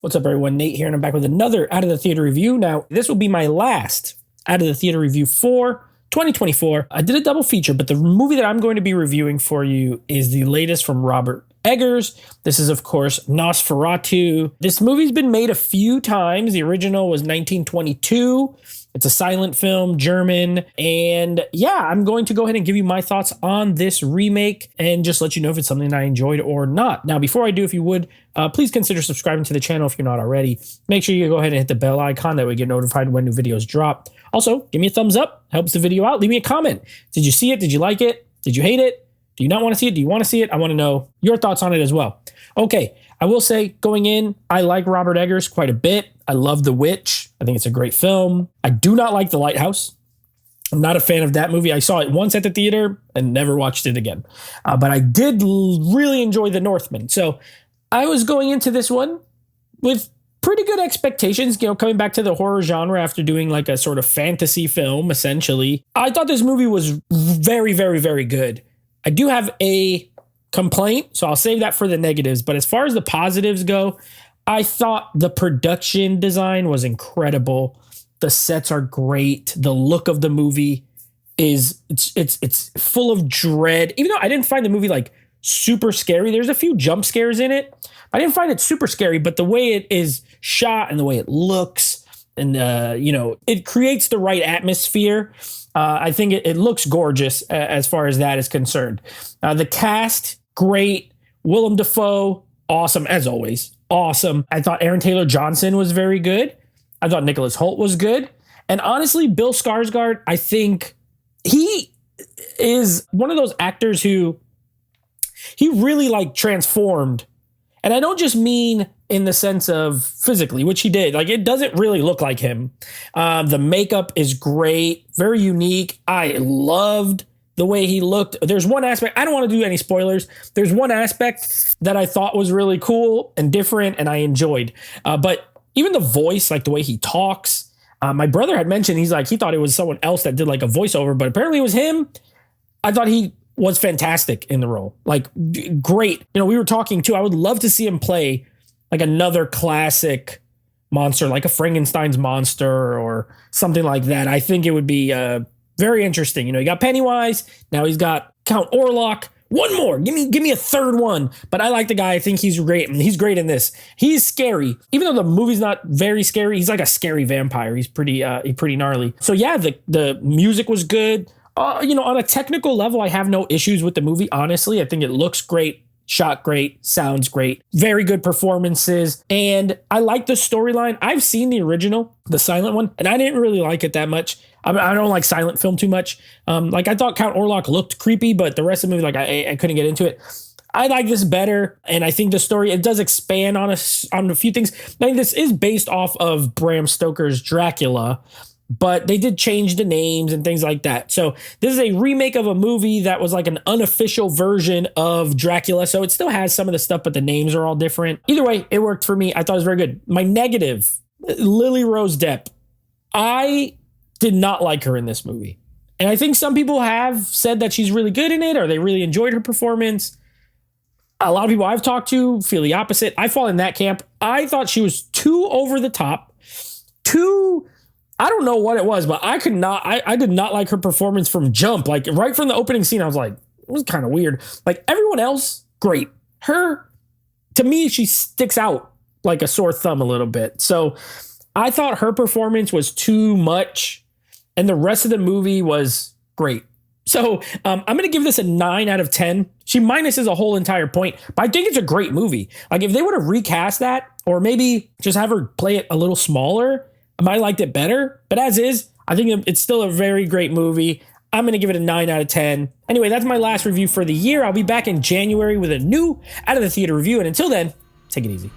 What's up, everyone? Nate here, and I'm back with another Out of the Theater review. Now, this will be my last Out of the Theater review for 2024. I did a double feature, but the movie that I'm going to be reviewing for you is the latest from Robert Eggers. This is, of course, Nosferatu. This movie's been made a few times. The original was 1922. It's a silent film, German. And yeah, I'm going to go ahead and give you my thoughts on this remake and just let you know if it's something I enjoyed or not. Now, before I do, if you would, please consider subscribing to the channel if you're not already. Make sure you go ahead and hit the bell icon. That way you get notified when new videos drop. Also, give me a thumbs up. Helps the video out. Leave me a comment. Did you see it? Did you like it? Did you hate it? Do you not want to see it? Do you want to see it? I want to know your thoughts on it as well. Okay, I will say going in, I like Robert Eggers quite a bit. I love The Witch. I think it's a great film. I do not like The Lighthouse. I'm not a fan of that movie. I saw it once at the theater and never watched it again. But I did really enjoy The Northman. So I was going into this one with pretty good expectations, coming back to the horror genre after doing like a sort of fantasy film, essentially. I thought this movie was very, very, very good. I do have a complaint, so I'll save that for the negatives. But as far as the positives go, I thought the production design was incredible. The sets are great. The look of the movie is it's full of dread. Even though I didn't find the movie like super scary, there's a few jump scares in it. I didn't find it super scary, but the way it is shot and the way it looks, and it creates the right atmosphere. I think it looks gorgeous as far as that is concerned. The cast, great. Willem Dafoe, awesome as always. Awesome. I thought Aaron Taylor Johnson was very good. I thought Nicholas Hoult was good. And honestly, Bill Skarsgård, I think he is one of those actors who he really like transformed. And I don't just mean in the sense of physically, which he did. Like, it doesn't really look like him. The makeup is great, very unique. I loved the way he looked. There's one aspect, I don't want to do any spoilers. There's one aspect that I thought was really cool and different and I enjoyed. But even the voice, like the way he talks, my brother had mentioned, he thought it was someone else that did like a voiceover, but apparently it was him. I thought he was fantastic in the role. Like, great. We were talking too, I would love to see him play like another classic monster, like a Frankenstein's monster or something like that. I think it would be very interesting. You got Pennywise. Now he's got Count Orlok. One more. Give me a third one. But I like the guy. I think he's great. He's great in this. He's scary. Even though the movie's not very scary, he's like a scary vampire. He's pretty gnarly. So yeah, the music was good. On a technical level, I have no issues with the movie. Honestly, I think it looks great. Shot great, sounds great, very good performances, and I like the storyline. I've seen the original, the silent one, and I didn't really like it that much. I don't like silent film too much. I thought Count Orlok looked creepy, but the rest of the movie, I couldn't get into it. I like this better, and I think the story, it does expand on a few things. I think this is based off of Bram Stoker's Dracula, but they did change the names and things like that. So this is a remake of a movie that was like an unofficial version of Dracula. So it still has some of the stuff, but the names are all different. Either way, it worked for me. I thought it was very good. My negative, Lily Rose Depp. I did not like her in this movie. And I think some people have said that she's really good in it or they really enjoyed her performance. A lot of people I've talked to feel the opposite. I fall in that camp. I thought she was too over the top, I don't know what it was, but I did not like her performance from jump. Like right from the opening scene, I was like, it was kind of weird. Like everyone else, great. Her, to me, she sticks out like a sore thumb a little bit. So I thought her performance was too much and the rest of the movie was great. So I'm going to give this a 9 out of 10. She minuses a whole entire point, but I think it's a great movie. Like if they would have recast that or maybe just have her play it a little smaller, I might have liked it better, but as is, I think it's still a very great movie. I'm going to give it a 9 out of 10. Anyway, that's my last review for the year. I'll be back in January with a new Out of the Theater review. And until then, take it easy.